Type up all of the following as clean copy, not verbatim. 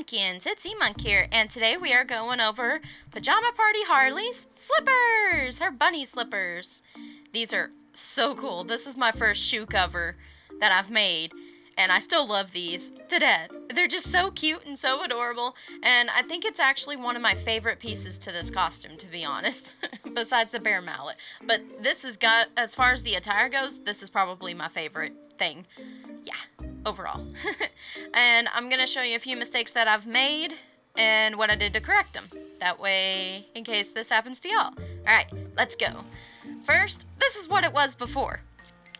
Monkins, it's E-Monk here, and today we are going over Pajama Party Harley's slippers, her bunny slippers. These are so cool. This is my first shoe cover that I've made, and I still love these to death. They're just so cute and so adorable, and I think it's actually one of my favorite pieces to this costume, to be honest, besides the bear mallet. But this has got, as far as the attire goes, this is probably my favorite thing. Yeah, overall. And I'm going to show you a few mistakes that I've made and what I did to correct them. That way, in case this happens to y'all. Alright, let's go. First, this is what it was before.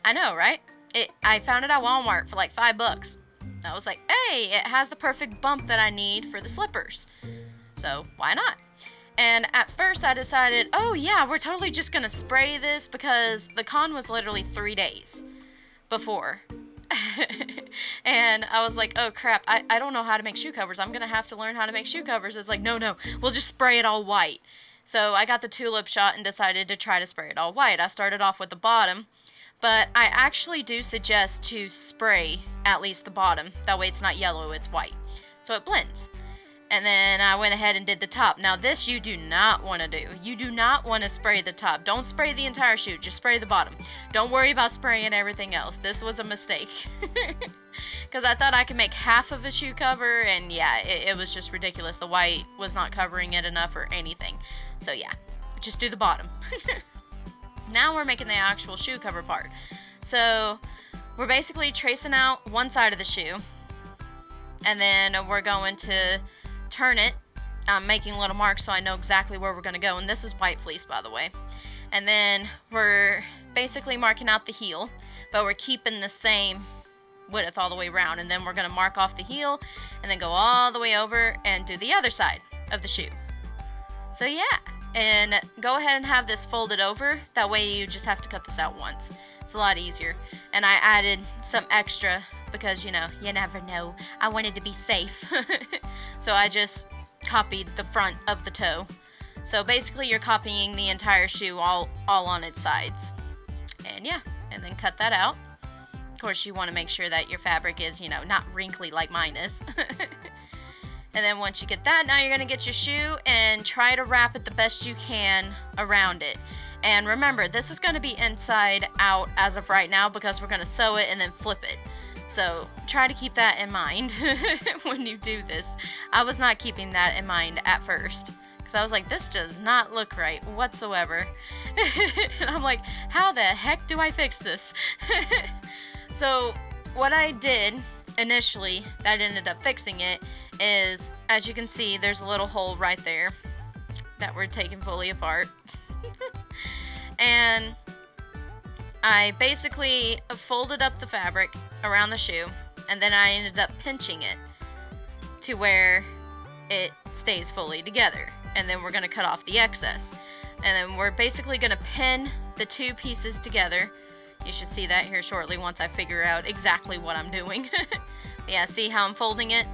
I know, right? I found it at Walmart for like $5. I was like, hey, it has the perfect bump that I need for the slippers. So, why not? And at first I decided, oh yeah, we're totally just going to spray this because the con was literally 3 days before. And I was like, oh crap, I don't know how to make shoe covers. I'm gonna have to learn how to make shoe covers. It's like, no, we'll just spray it all white. So I got the tulip shot and decided to try to spray it all white. I started off with the bottom, but I actually do suggest to spray at least the bottom. That way it's not yellow, it's white. So it blends. And then I went ahead and did the top. Now this you do not want to do. You do not want to spray the top. Don't spray the entire shoe, just spray the bottom. Don't worry about spraying everything else. This was a mistake. Because I thought I could make half of a shoe cover, and yeah, it was just ridiculous. The white was not covering it enough or anything. So yeah, just do the bottom. Now we're making the actual shoe cover part. So we're basically tracing out one side of the shoe, and then we're going to turn it. I'm making little marks so I know exactly where we're going to go, and this is white fleece, by the way. And then we're basically marking out the heel, but we're keeping the same width all the way around, and then we're going to mark off the heel and then go all the way over and do the other side of the shoe. So yeah, and go ahead and have this folded over. That way you just have to cut this out once. It's a lot easier. And I added some extra because, you know, you never know. I wanted to be safe. So I just copied the front of the toe. So basically you're copying the entire shoe all on its sides. And yeah, and then cut that out. Of course you want to make sure that your fabric is, you know, not wrinkly like mine is. And then once you get that, now you're going to get your shoe and try to wrap it the best you can around it. And remember, this is going to be inside out as of right now because we're going to sew it and then flip it. So try to keep that in mind when you do this. I was not keeping that in mind at first because I was like, this does not look right whatsoever. And I'm like, how the heck do I fix this? So what I did initially that ended up fixing it is, as you can see, there's a little hole right there that we're taking fully apart. And I basically folded up the fabric around the shoe, and then I ended up pinching it to where it stays fully together. And then we're going to cut off the excess. And then we're basically going to pin the two pieces together. You should see that here shortly once I figure out exactly what I'm doing. Yeah, see how I'm folding it?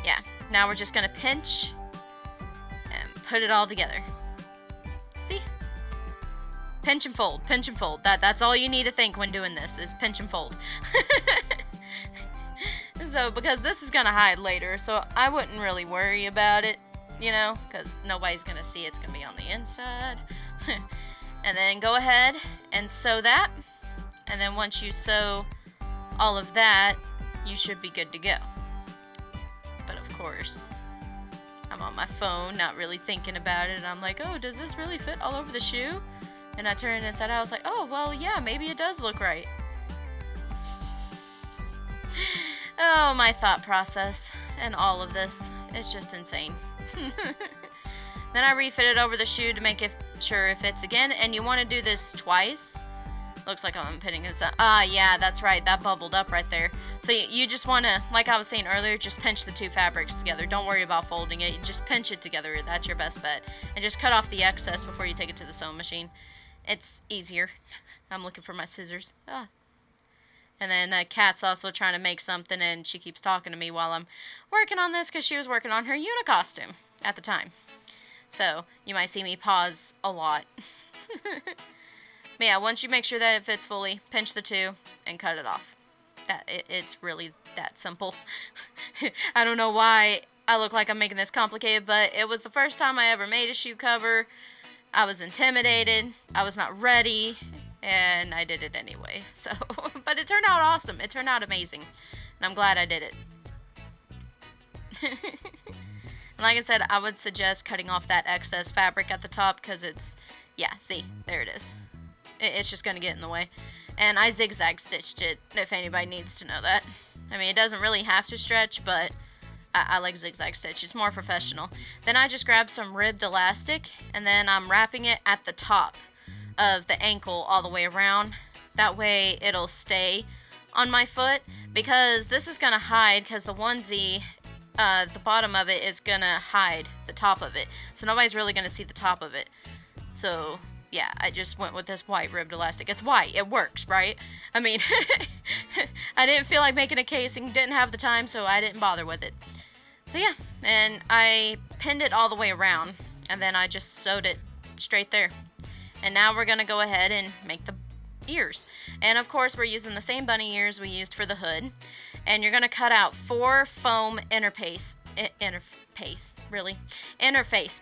Yeah, now we're just going to pinch and put it all together. See? Pinch and fold, pinch and fold. That's all you need to think when doing this, is pinch and fold. So, because this is going to hide later, so I wouldn't really worry about it, you know, because nobody's going to see it's going to be on the inside. And then go ahead and sew that. And then once you sew all of that, you should be good to go. But of course, I'm on my phone, not really thinking about it, and I'm like, oh, does this really fit all over the shoe? And I turned it inside out. I was like, oh, well, yeah, maybe it does look right. Oh, my thought process and all of this is just insane. Then I refitted over the shoe to make it sure it fits again, and you want to do this twice. Looks like I'm pinning this up. Ah, yeah, that's right. That bubbled up right there. So you just want to, like I was saying earlier, just pinch the two fabrics together. Don't worry about folding it. You just pinch it together. That's your best bet. And just cut off the excess before you take it to the sewing machine. It's easier. I'm looking for my scissors. Ah. And then Kat's also trying to make something, and she keeps talking to me while I'm working on this because she was working on her unicostume at the time. So you might see me pause a lot. But yeah, once you make sure that it fits fully, pinch the two and cut it off. It's really that simple. I don't know why I look like I'm making this complicated, but it was the first time I ever made a shoe cover. I was intimidated, I was not ready, and I did it anyway. So, but it turned out awesome. It turned out amazing, and I'm glad I did it. And like I said, I would suggest cutting off that excess fabric at the top, because it's, yeah, see, there it is. It's just going to get in the way. And I zigzag stitched it, if anybody needs to know that. I mean, it doesn't really have to stretch, but I like zigzag stitch. It's more professional. Then I just grabbed some ribbed elastic, and then I'm wrapping it at the top of the ankle all the way around. That way it'll stay on my foot, because this is going to hide, because the onesie, the bottom of it is going to hide the top of it. So nobody's really going to see the top of it. So yeah, I just went with this white ribbed elastic. It's white. It works, right? I mean, I didn't feel like making a casing, didn't have the time, so I didn't bother with it. So yeah, and I pinned it all the way around, and then I just sewed it straight there. And now we're going to go ahead and make the ears. And of course, we're using the same bunny ears we used for the hood. And you're going to cut out 4 foam interface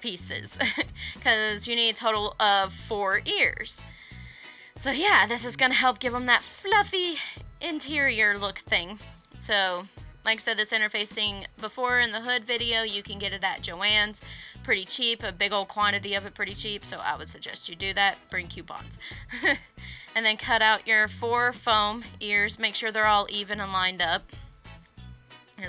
pieces, because you need a total of 4 ears. So yeah, this is going to help give them that fluffy interior look thing. So like I said, this interfacing before in the hood video, you can get it at Joann's, pretty cheap, a big old quantity of it, pretty cheap, so I would suggest you do that, bring coupons. And then cut out your 4 foam ears, make sure they're all even and lined up,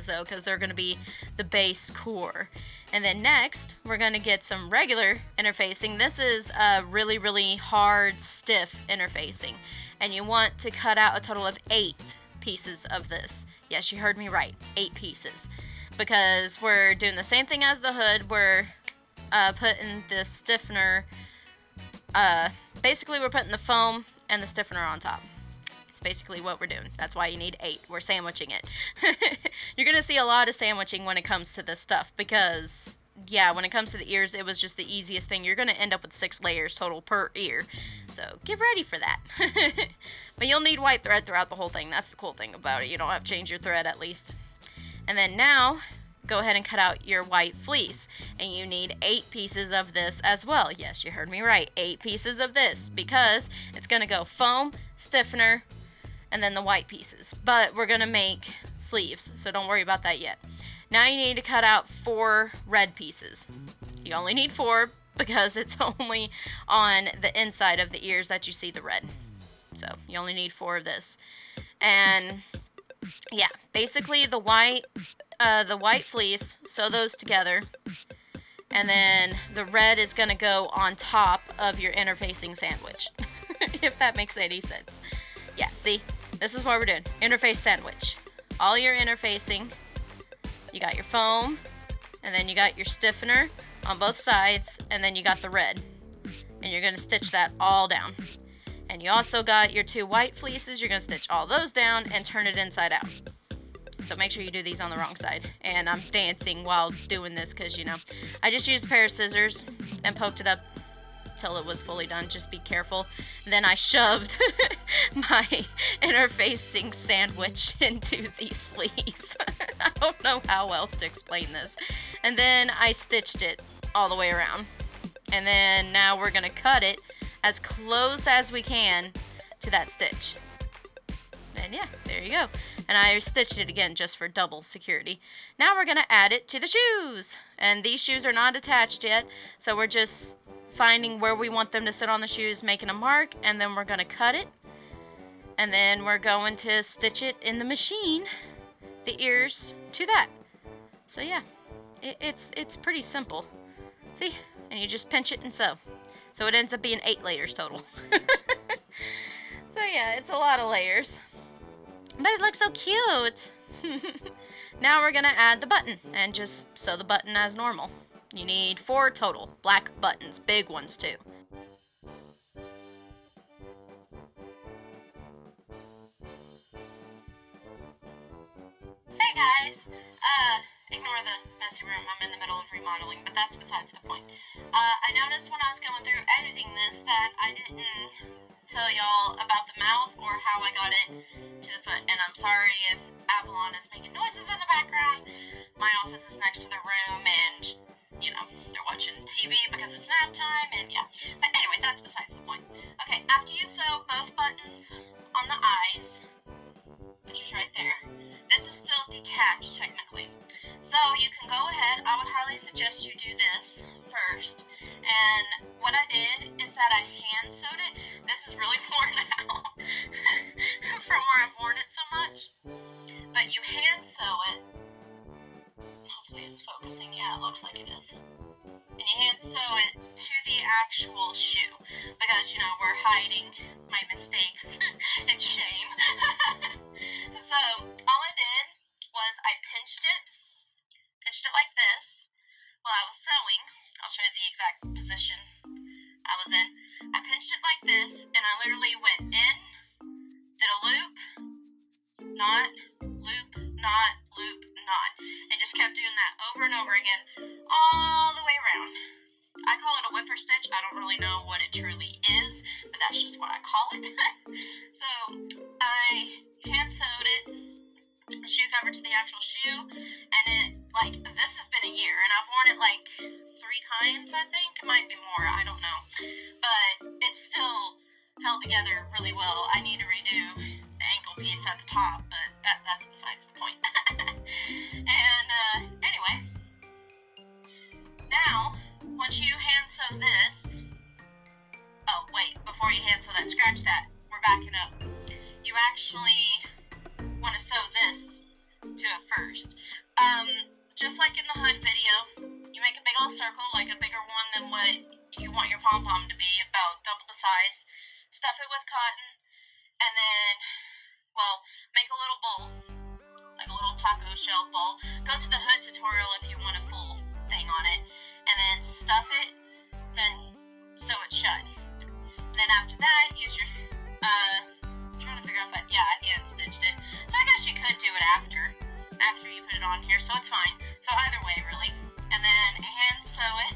so because they're going to be the base core. And then next, we're going to get some regular interfacing. This is a really, really hard, stiff interfacing, and you want to cut out a total of 8 pieces of this. Yes, you heard me right, 8 pieces, because we're doing the same thing as the hood. We're putting the stiffener, basically we're putting the foam and the stiffener on top. It's basically what we're doing. That's why you need 8. We're sandwiching it. You're going to see a lot of sandwiching when it comes to this stuff, because, yeah, when it comes to the ears, it was just the easiest thing. You're going to end up with 6 layers total per ear, so get ready for that. But you'll need white thread throughout the whole thing. That's the cool thing about it. You don't have to change your thread, at least. And then now, go ahead and cut out your white fleece, and you need 8 pieces of this as well. Yes, you heard me right, 8 pieces of this, because it's going to go foam, stiffener, and then the white pieces. But we're going to make sleeves, so don't worry about that yet. Now you need to cut out 4 red pieces. You only need 4, because it's only on the inside of the ears that you see the red. So you only need 4 of this. And yeah, basically the white fleece, sew those together, and then the red is going to go on top of your interfacing sandwich. If that makes any sense. Yeah, see, this is what we're doing. Interface sandwich. All your interfacing, you got your foam, and then you got your stiffener on both sides, and then you got the red, and you're going to stitch that all down. And you also got your 2 white fleeces. You're going to stitch all those down and turn it inside out. So make sure you do these on the wrong side. And I'm dancing while doing this because, you know, I just used a pair of scissors and poked it up till it was fully done. Just be careful. And then I shoved my interfacing sandwich into the sleeve. I don't know how else to explain this. And then I stitched it all the way around. And then now we're going to cut it as close as we can to that stitch. And yeah, there you go. And I stitched it again just for double security. Now we're going to add it to the shoes. And these shoes are not attached yet, so we're just finding where we want them to sit on the shoes, making a mark, and then we're going to cut it. And then we're going to stitch it in the machine, the ears to that. So yeah, it's pretty simple. See? And you just pinch it and sew. So it ends up being 8 layers total. So yeah, it's a lot of layers. But it looks so cute. Now we're going to add the button and just sew the button as normal. You need 4 total black buttons, big ones too. Hey guys, ignore the messy room, I'm in the middle of remodeling, but that's besides the point. I noticed when I was going through editing this that I didn't tell y'all about the mouth or how I got it to the foot, and I'm sorry if Avalon is making noises in the background, my office is next to the room, and, you know, they're watching TV because it's nap time, and yeah. But anyway, that's besides the point. Okay, after you sew both buttons on the eyes, which is right there, this is still detached technically. So you can go ahead, I would highly suggest you do this first. And what I did is that I hand sewed it. This is really worn out from where I've worn it so much. But you hand sew it. Hopefully it's focusing. Yeah, it looks like it is. And you hand sew it to the actual shoe. Because, you know, we're hiding my mistakes and shame. So all I did was I pinched it like this while I was sewing. I'll show you the exact position I was in. I pinched it like this, and I literally went in, did a loop, knot, loop, knot, loop, knot, and just kept doing that over and over again, all the way around. I call it a whipper stitch. I don't really know what it truly is, but that's just what I call it. So I hand sewed it, shoe cover to the actual shoe, and it, like, this has been a year, and I've worn it like 3 times, I think. It might be more, I don't know, but it's still held together really well. I need to redo the ankle piece at the top, but that's besides the point. And anyway, now once you hand sew this, oh wait, before you hand sew that, scratch that, we're backing up. You actually want to sew this to it first. Just like in the hood video, you make a big old circle, like a bigger one than what you want your pom-pom to be, about double the size. Stuff it with cotton, and then, well, make a little bowl, like a little taco shell bowl. Go to the hood tutorial if you want a full thing on it, and then stuff it, then sew it shut. And then after that, use your, trying to figure out if I hand stitched it. So I guess you could do it after you put it on here, so it's fine. So either way, really. And then hand sew it.